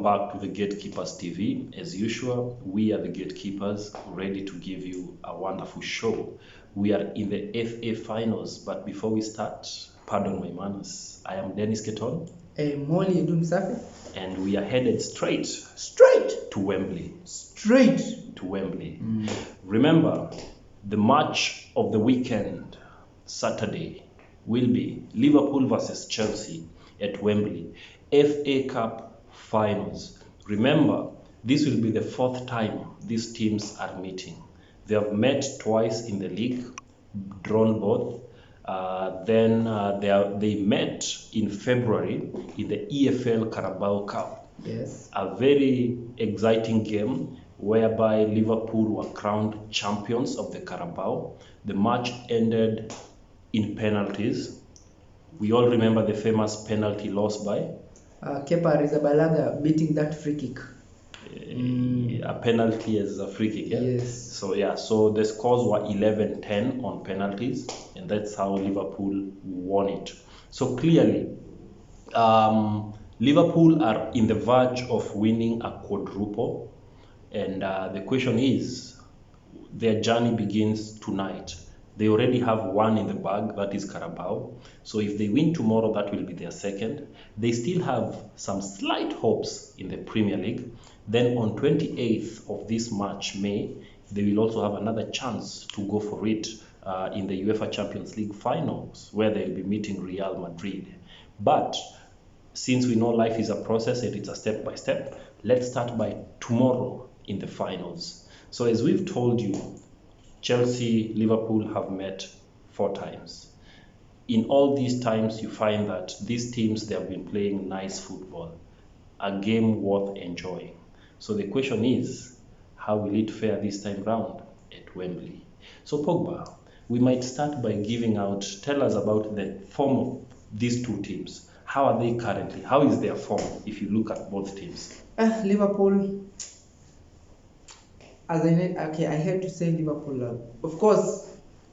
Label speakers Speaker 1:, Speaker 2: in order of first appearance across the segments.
Speaker 1: back to the Gatekeepers TV. As usual, we are the gatekeepers, ready to give you a wonderful show. We are in the FA finals, but before we start, pardon my manners, I am Dennis Keton.
Speaker 2: Molly Edum Safi.
Speaker 1: And we are headed straight to Wembley.
Speaker 2: Straight
Speaker 1: to Wembley. Remember, the match of the weekend, Saturday, will be Liverpool versus Chelsea at Wembley. FA Cup finals. Remember, this will be the fourth time these teams are meeting. They have met twice in the league, drawn both. Then they met in February in the EFL Carabao Cup.
Speaker 2: Yes.
Speaker 1: A very exciting game whereby Liverpool were crowned champions of the Carabao. The match ended in penalties. We all remember the famous penalty loss by
Speaker 2: Kepa Arrizabalaga beating that free kick.
Speaker 1: a penalty as a free kick. Yeah?
Speaker 2: Yes.
Speaker 1: So the scores were 11-10 on penalties, and that's how Liverpool won it. So clearly, Liverpool are in the verge of winning a quadruple, and the question is, their journey begins tonight. They already have one in the bag, that is Carabao. So if they win tomorrow, that will be their second. They still have some slight hopes in the Premier League. Then on 28th of this March, May, they will also have another chance to go for it in the UEFA Champions League finals, where they will be meeting Real Madrid. But since we know life is a process and it's a step by step, let's start by tomorrow in the finals. So as we've told you, Chelsea, Liverpool have met 4 times. In all these times, you find that these teams, they have been playing nice football, a game worth enjoying. So the question is, how will it fare this time round at Wembley? So Pogba, we might start by tell us about the form of these two teams. How are they currently? How is their form if you look at both teams?
Speaker 2: Liverpool, I hate to say Liverpool. Of course,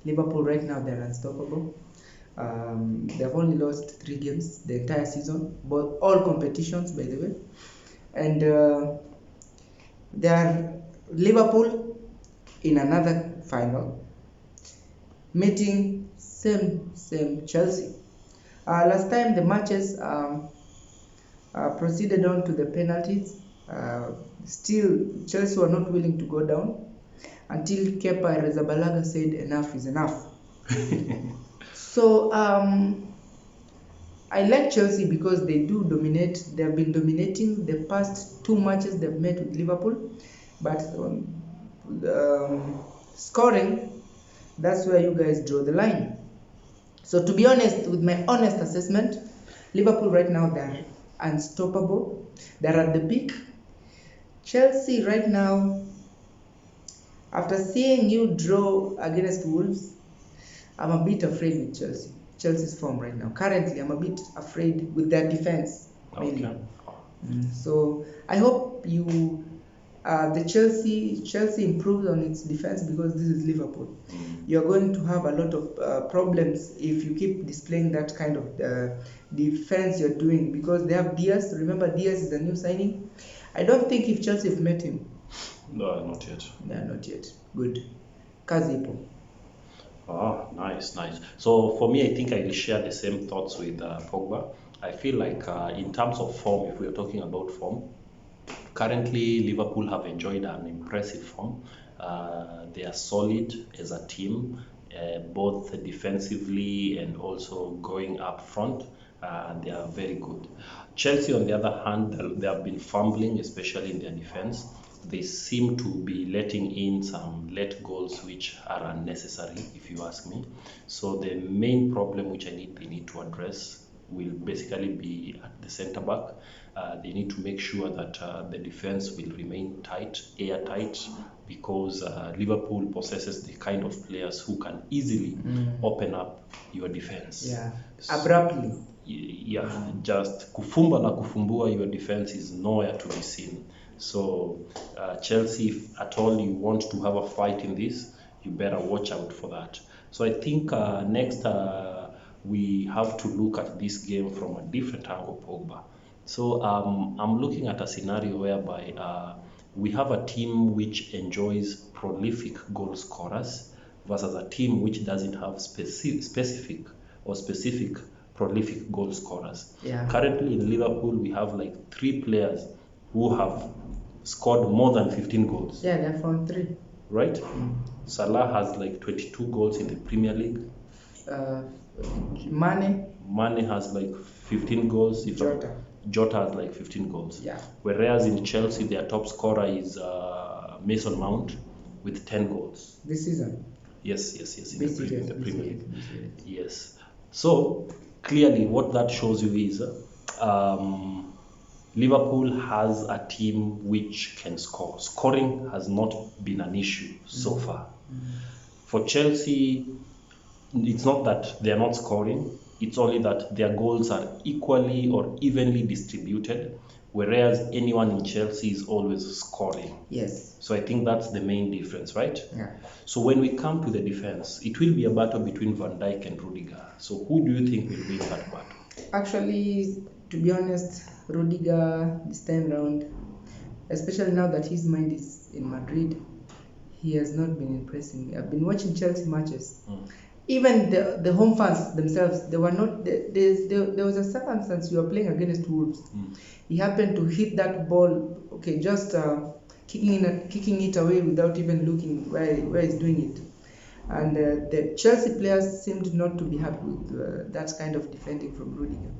Speaker 2: Liverpool right now, they're unstoppable. They've only lost 3 games the entire season, but all competitions, by the way. And they are Liverpool in another final, meeting same Chelsea. Last time the matches proceeded on to the penalties. Still, Chelsea were not willing to go down until Kepa Arrizabalaga said enough is enough. So I like Chelsea because they do dominate. They have been dominating the past 2 matches they've met with Liverpool, but scoring, that's where you guys draw the line. So to be honest, with my honest assessment, Liverpool right now, they're unstoppable. They're at the peak. Chelsea right now, after seeing you draw against Wolves, I'm a bit afraid with Chelsea. Chelsea's form right now. Currently, I'm a bit afraid with their defense. Mainly.
Speaker 1: Okay.
Speaker 2: So I hope the Chelsea improves on its defense, because this is Liverpool. You're going to have a lot of problems if you keep displaying that kind of defense you're doing, because they have Diaz. Remember, Diaz is a new signing. I don't think if Chelsea have met him.
Speaker 1: No, not yet.
Speaker 2: Yeah, not yet. Good. Kazipo.
Speaker 1: Nice. So for me, I think I will share the same thoughts with Pogba. I feel like in terms of form, if we are talking about form, currently Liverpool have enjoyed an impressive form. They are solid as a team, both defensively and also going up front. They are very good. Chelsea, on the other hand, they have been fumbling, especially in their defense. They seem to be letting in some late goals which are unnecessary, if you ask me. So the main problem which they need to address will basically be at the centre back. They need to make sure that the defense will remain airtight, because Liverpool possesses the kind of players who can easily open up your defense.
Speaker 2: Yeah, abruptly.
Speaker 1: Just kufumba na kufumbua your defense is nowhere to be seen. So Chelsea, if at all you want to have a fight in this, you better watch out for that. So I think next we have to look at this game from a different angle, Pogba. So I'm looking at a scenario whereby we have a team which enjoys prolific goal scorers versus a team which doesn't have specific prolific goal scorers.
Speaker 2: Yeah.
Speaker 1: Currently in Liverpool, we have like 3 players who have scored more than 15 goals.
Speaker 2: Yeah, they're from 3.
Speaker 1: Right? Salah has like 22 goals in the Premier League. Mane has like 15 goals. Jota has like 15 goals.
Speaker 2: Yeah.
Speaker 1: Whereas in Chelsea, their top scorer is Mason Mount with 10 goals.
Speaker 2: This season?
Speaker 1: Yes, in the Premier League. Yes. So clearly what that shows you is Liverpool has a team which can score. Scoring has not been an issue so far. For Chelsea, it's not that they are not scoring, it's only that their goals are equally or evenly distributed, whereas anyone in Chelsea is always scoring.
Speaker 2: Yes.
Speaker 1: So I think that's the main difference, right?
Speaker 2: Yeah.
Speaker 1: So when we come to the defense, it will be a battle between Van Dijk and Rudiger. So who do you think will win that battle?
Speaker 2: Actually, to be honest, Rudiger this time round, especially now that his mind is in Madrid, he has not been impressing. I've been watching Chelsea matches. Even the home fans themselves, they were not. There was a circumstance you were playing against Wolves. He happened to hit that ball, just kicking it away without even looking where he's doing it. And the Chelsea players seemed not to be happy with that kind of defending from Rudiger.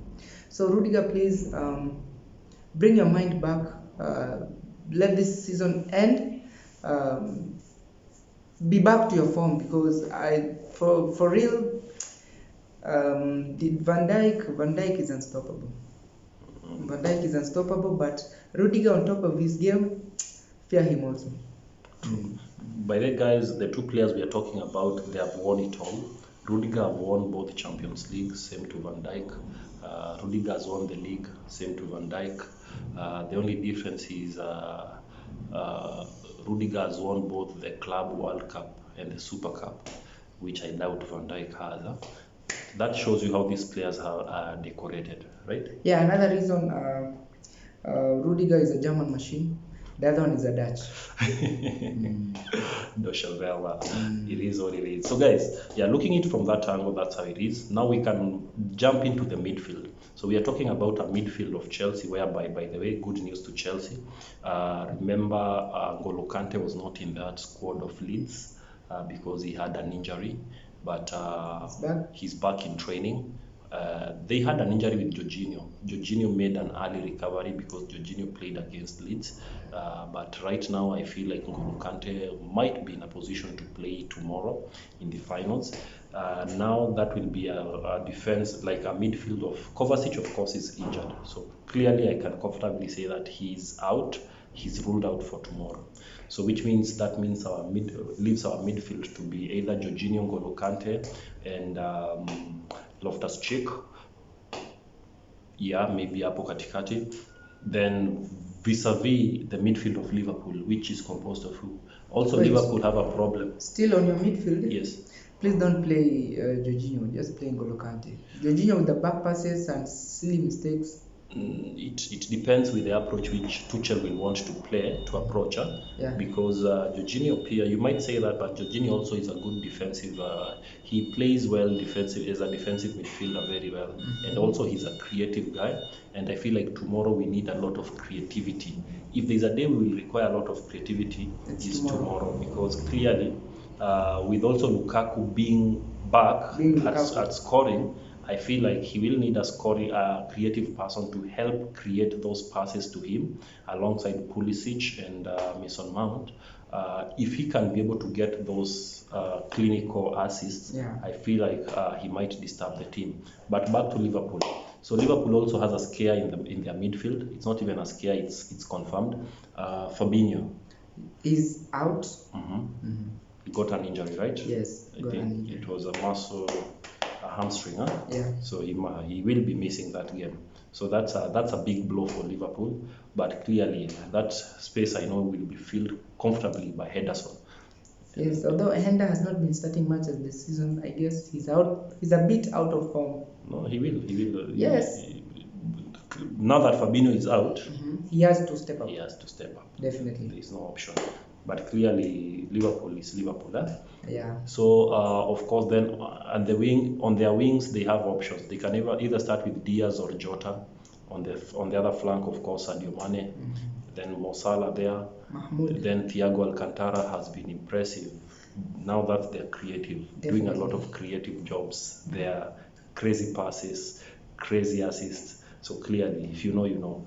Speaker 2: So Rudiger, please bring your mind back. Let this season end. Be back to your form, because for real, Van Dijk is unstoppable. Van Dijk is unstoppable, but Rudiger on top of his game, fear him also.
Speaker 1: By the way, guys, the 2 players we are talking about, they have won it all. Rudiger have won both Champions League, same to Van Dijk. Rudiger has won the league, same to Van Dijk. The only difference is Rudiger has won both the Club World Cup and the Super Cup, which I doubt Van Dijk has. That shows you how these players are decorated, right?
Speaker 2: Yeah, another reason Rudiger is a German machine. The other one is a Dutch.
Speaker 1: It is what it is. So guys, looking at it from that angle, that's how it is. Now we can jump into the midfield. So we are talking about a midfield of Chelsea, whereby, by the way, good news to Chelsea. Remember, N'Golo Kante was not in that squad of Leeds because he had an injury, but he's back in training. They had an injury with Jorginho. Jorginho made an early recovery because Jorginho played against Leeds. But right now, I feel like N'Golo Kante might be in a position to play tomorrow in the finals. Now that will be a defense, like a midfield of Kovacic, of course, is injured. So clearly, I can comfortably say that he's out. He's ruled out for tomorrow. So which means leaves our midfield to be either Jorginho, N'Golo Kante, and Loftus-Cheek, maybe hapo katikati. Then vis-a-vis the midfield of Liverpool, which is composed of who? Also, Liverpool have a problem.
Speaker 2: Still on your midfield?
Speaker 1: Yes.
Speaker 2: Please don't play Jorginho, just play N'Golo Kante. Jorginho with the back passes and silly mistakes.
Speaker 1: It depends with the approach which Tuchel will want to play to approach her. Because Jorginho, you might say that, but Jorginho also is a good defensive. He plays well defensive as a defensive midfielder very well, and also he's a creative guy. And I feel like tomorrow we need a lot of creativity. If there's a day we will require a lot of creativity, it's tomorrow, because clearly, with also Lukaku being back at scoring, I feel like he will need a creative person to help create those passes to him alongside Pulisic and Mason Mount. If he can be able to get those clinical assists, I feel like he might disturb the team. But back to Liverpool. So Liverpool also has a scare in their midfield. It's not even a scare, it's confirmed. Fabinho
Speaker 2: is out.
Speaker 1: He got an injury, right?
Speaker 2: Yes,
Speaker 1: I think it was a hamstring, so he will be missing that game. So that's a big blow for Liverpool, but clearly that space I know will be filled comfortably by Henderson.
Speaker 2: Yes, although Hender has not been starting matches this season, I guess he's a bit out of form.
Speaker 1: No, he will.
Speaker 2: Yes.
Speaker 1: now that Fabinho is out,
Speaker 2: He has to step up.
Speaker 1: he has to step up.
Speaker 2: Definitely.
Speaker 1: There is no option. But clearly, Liverpool is Liverpool. Eh?
Speaker 2: Yeah.
Speaker 1: So of course, then on their wings, they have options. They can either start with Diaz or Jota. On the other flank, of course, Sadio Mane. Then Mo Salah there.
Speaker 2: Mahmoud.
Speaker 1: Then Thiago Alcantara has been impressive. Now that they're creative, doing a lot of creative jobs. They're crazy passes, crazy assists. So clearly, if you know, you know.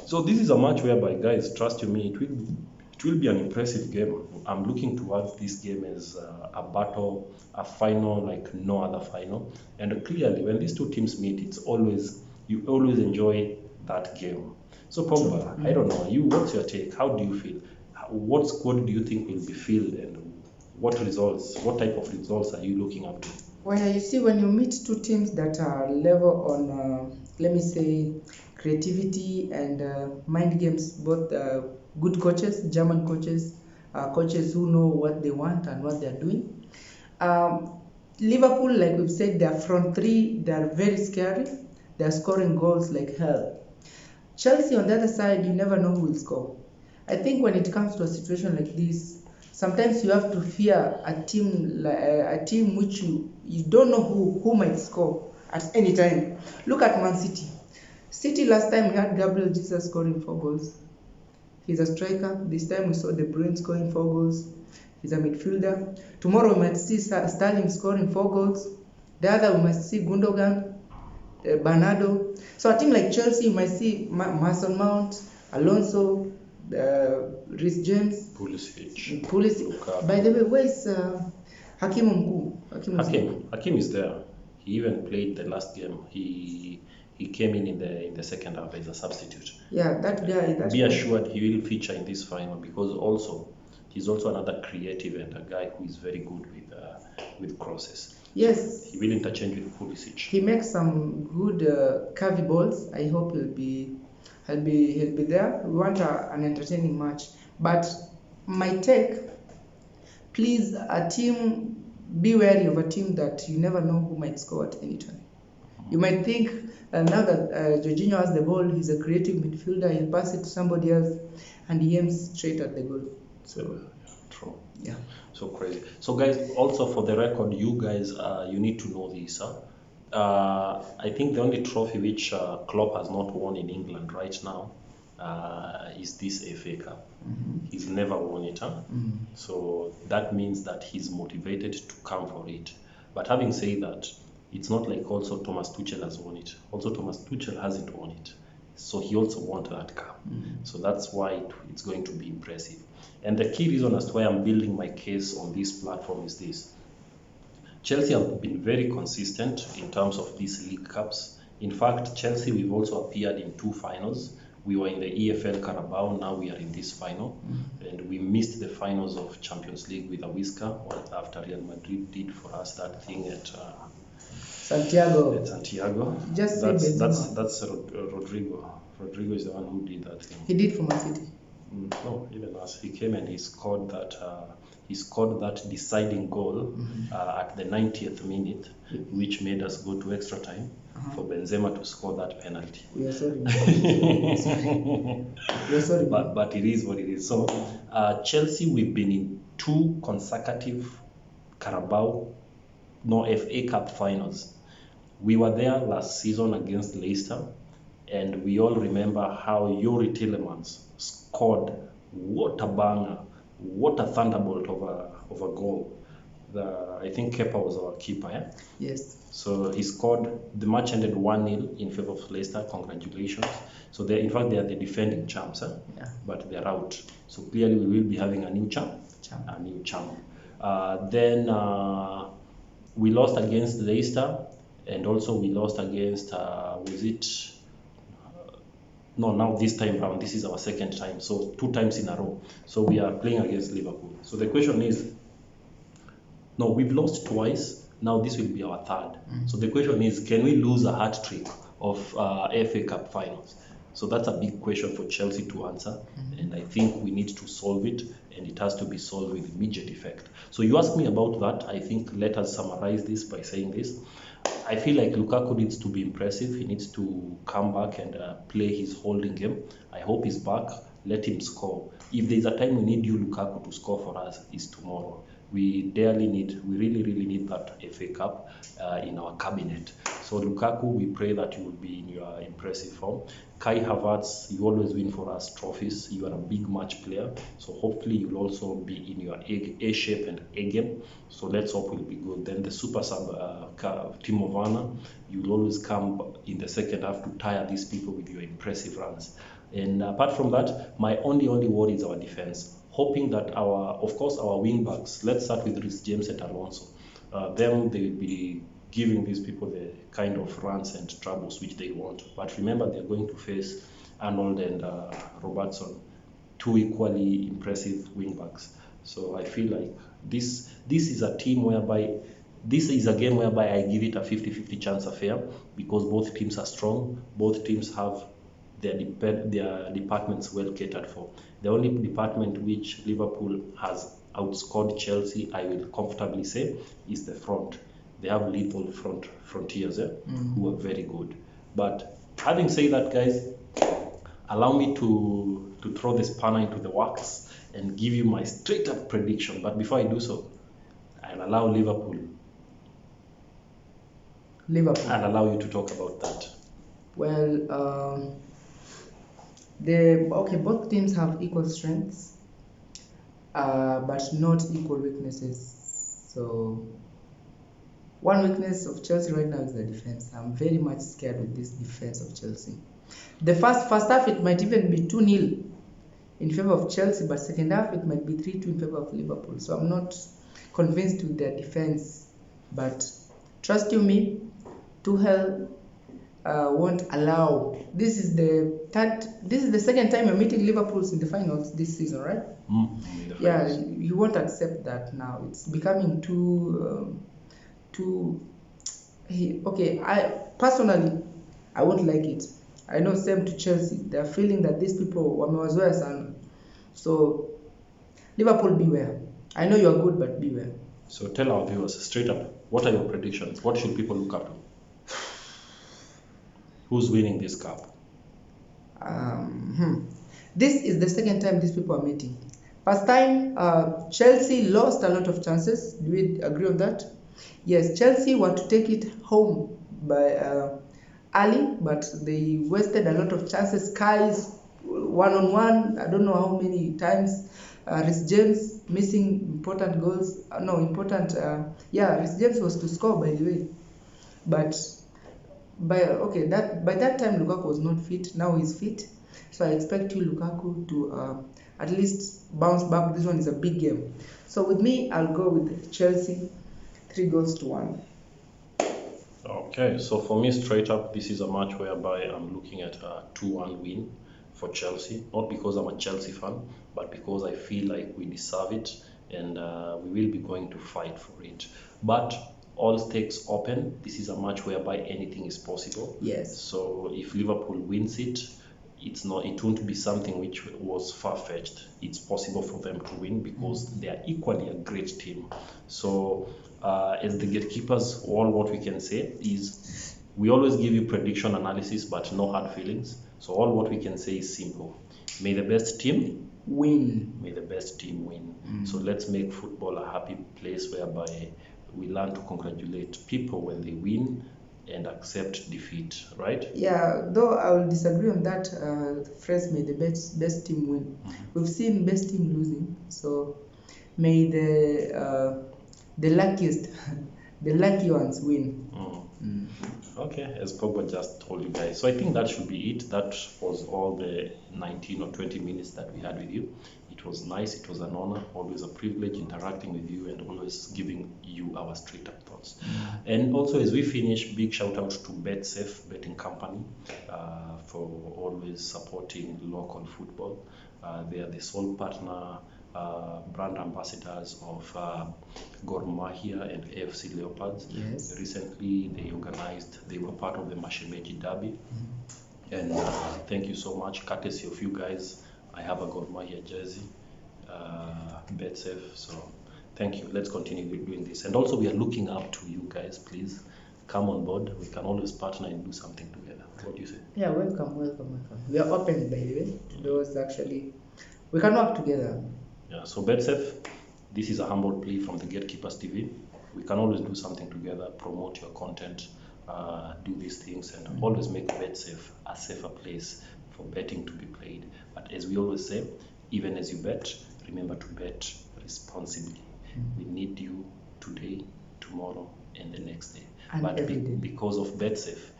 Speaker 1: So this is a match whereby, guys, trust you me, it will be an impressive game. I'm looking towards this game as a battle, a final like no other final. And clearly, when these two teams meet, you always enjoy that game. So Pogba, I don't know, what's your take? How do you feel? What squad do you think will be filled, and what type of results are you looking up to?
Speaker 2: Well, you see, when you meet two teams that are level on, let me say, creativity and mind games, both good coaches, German coaches, coaches who know what they want and what they're doing. Liverpool, like we've said, their front three, they're very scary. They're scoring goals like hell. Chelsea, on the other side, you never know who will score. I think when it comes to a situation like this, sometimes you have to fear a team which you don't know who might score at any time. Look at Man City. City last time we had Gabriel Jesus scoring 4 goals. He's a striker. This time we saw De Bruyne scoring 4 goals. He's a midfielder. Tomorrow we might see Sterling scoring 4 goals. The other we might see Gundogan, Bernardo. So a team like Chelsea, you might see Mason Mount, Alonso, Reece James, Pulisic. By the way, where is Hakim Mkuu?
Speaker 1: Hakim is there. He even played the last game. He came in the second half as a substitute.
Speaker 2: Yeah, that guy.
Speaker 1: Be assured he will feature in this final, because he's also another creative and a guy who is very good with crosses.
Speaker 2: Yes.
Speaker 1: So he will interchange with Pulisic.
Speaker 2: He makes some good curvy balls. I hope he'll be there. We want an entertaining match. But my take, please, be wary of a team that you never know who might score at any time. You might think now that Jorginho has the ball, he's a creative midfielder, he'll pass it to somebody else, and he aims straight at the goal. So,
Speaker 1: true.
Speaker 2: Yeah.
Speaker 1: So crazy. So guys, also for the record, you guys, you need to know this. I think the only trophy which Klopp has not won in England right now is this FA Cup. He's never won it. So that means that he's motivated to come for it. But having said that, it's not like also Thomas Tuchel has won it. Also Thomas Tuchel hasn't won it. So he also won that cup. So that's why it's going to be impressive. And the key reason as to why I'm building my case on this platform is this. Chelsea have been very consistent in terms of these league cups. In fact, Chelsea, we've also appeared in 2 finals. We were in the EFL Carabao, now we are in this final. And we missed the finals of Champions League with a whisker after Real Madrid did for us that thing at
Speaker 2: Santiago.
Speaker 1: Just that's Rodrigo. Rodrigo is the one who did that thing.
Speaker 2: He did for Man City.
Speaker 1: No, even us. He came and he scored that deciding goal at the 90th minute, which made us go to extra time for Benzema to score that penalty.
Speaker 2: We are sorry. We are sorry.
Speaker 1: But it is what it is. So Chelsea, we've been in 2 consecutive FA Cup finals. We were there last season against Leicester, and we all remember how Yuri Tillemans scored. What a banger, what a thunderbolt of a goal. I think Kepa was our keeper. Yeah?
Speaker 2: Yes.
Speaker 1: So he scored. The match ended 1-0 in favor of Leicester. Congratulations. So they are the defending champs,
Speaker 2: Yeah.
Speaker 1: But they're out. So clearly we will be having a new champ. Then we lost against Leicester, and also we lost against now this time round, this is our second time, so 2 times in a row. So we are playing against Liverpool. So the question is, no, we've lost twice, now this will be our 3rd. So the question is, can we lose a hat trick of FA Cup finals? So that's a big question for Chelsea to answer, and I think we need to solve it, and it has to be solved with immediate effect. So you asked me about that. I think let us summarize this by saying this. I feel like Lukaku needs to be impressive. He needs to come back and play his holding game. I hope he's back. Let him score. If there's a time we need you, Lukaku, to score for us, is tomorrow. We really really need that FA Cup in our cabinet. So Lukaku, we pray that you will be in your impressive form. Kai Havertz, you always win for us trophies. You are a big match player. So hopefully you'll also be in your A shape and A game. So let's hope we'll be good. Then the super sub, Timo Werner, you'll always come in the second half to tire these people with your impressive runs. And apart from that, my only worry is our defense. Hoping that of course, our wing backs, let's start with Reece James and Alonso. Them, they will be giving these people the kind of runs and troubles which they want. But remember, they're going to face Arnold and Robertson, two equally impressive wing backs. So I feel like this is a team whereby this is a game whereby I give it a 50-50 chance affair, because both teams are strong. Both teams have their departments well catered for. The only department which Liverpool has outscored Chelsea, I will comfortably say, is the front. They have lethal frontiers who are very good. But having said that, guys, allow me to throw the spanner into the works and give you my straight up prediction. But before I do so, I'll allow Liverpool. I'll allow you to talk about that.
Speaker 2: Well, both teams have equal strengths, but not equal weaknesses. So one weakness of Chelsea right now is the defense. I'm very much scared with this defense of Chelsea. The first half, it might even be 2-0 in favor of Chelsea, but second half it might be 3-2 in favor of Liverpool. So I'm not convinced with their defense, but trust you me, Tuchel won't allow. This is the second time you're meeting Liverpool in the finals this season, right? Yeah, you won't accept that now. It's becoming too. Okay, I personally won't like it. I know same to Chelsea. They're feeling that these people wamewazoea sana. So Liverpool, beware. I know you're good, but beware.
Speaker 1: So tell our viewers straight up, what are your predictions? What should people look up to? Who's winning this cup?
Speaker 2: This is the second time these people are meeting. First time, Chelsea lost a lot of chances. Do we agree on that? Yes, Chelsea were to take it home by early, but they wasted a lot of chances. Kai's one-on-one, I don't know how many times. Reece James missing important goals. Reece James was to score, by the way. But by that time Lukaku was not fit. Now he's fit, so I expect you, Lukaku, to at least bounce back. This one is a big game. So with me, I'll go with Chelsea, 3-1.
Speaker 1: Okay, so for me, straight up, this is a match whereby I'm looking at a 2-1 win for Chelsea. Not because I'm a Chelsea fan, but because I feel like we deserve it, and we will be going to fight for it. But all stakes open. This is a match whereby anything is possible.
Speaker 2: Yes.
Speaker 1: So if Liverpool wins it, it won't be something which was far-fetched. It's possible for them to win because they are equally a great team. So as the gatekeepers, all what we can say is we always give you prediction analysis, but no hard feelings. So all what we can say is simple. May the best team
Speaker 2: win.
Speaker 1: May the best team win. So let's make football a happy place whereby we learn to congratulate people when they win and accept defeat, right?
Speaker 2: Yeah, though I will disagree on that phrase, may the best team win. We've seen best team losing, so may the luckiest, the lucky ones win.
Speaker 1: Okay, as Pogba just told you guys. So I think that should be it. That was all the 19 or 20 minutes that we had with you. It was nice. It was an honor. Always a privilege interacting with you and always giving you our straight up thoughts. And also, as we finish, big shout out to BetSafe Betting Company for always supporting local football. They are the sole partner, brand ambassadors of Gor Mahia and AFC Leopards.
Speaker 2: Yes.
Speaker 1: Recently, they were part of the Mashemeji Derby. And thank you so much, courtesy of you guys. I have a Gor Mahia jersey, bet safe. So thank you. Let's continue doing this. And also, we are looking up to you guys. Please come on board. We can always partner and do something together. What do you say?
Speaker 2: Yeah, welcome. We are open, by the way, to those actually. We can work together.
Speaker 1: Yeah, so bet safe. This is a humble plea from the Gatekeepers TV. We can always do something together, promote your content, do these things, and always make BetSafe a safer place for betting to be played. But as we always say, even as you bet, remember to bet responsibly. We need you today, tomorrow, and the next day.
Speaker 2: And
Speaker 1: but
Speaker 2: every day.
Speaker 1: because of BetSafe,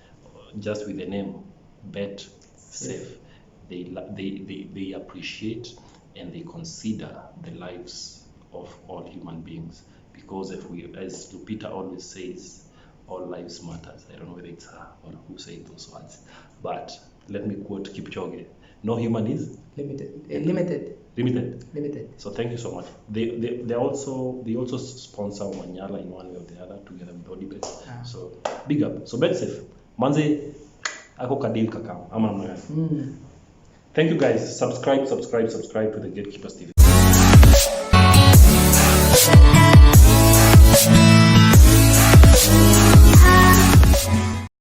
Speaker 1: just with the name Bet Safe, they appreciate and they consider the lives of all human beings. Because if we, as Lupita always says, all lives matters. I don't know whether it's her or who said those words, but let me quote Kipchoge: "No human is limited." So thank you so much. They also sponsor Manyala in one way or the other together with Odibet. So big up. So bet safe. Manze ako kadil kakao. Ama namna gani? Thank you guys. Subscribe to the Gatekeepers TV.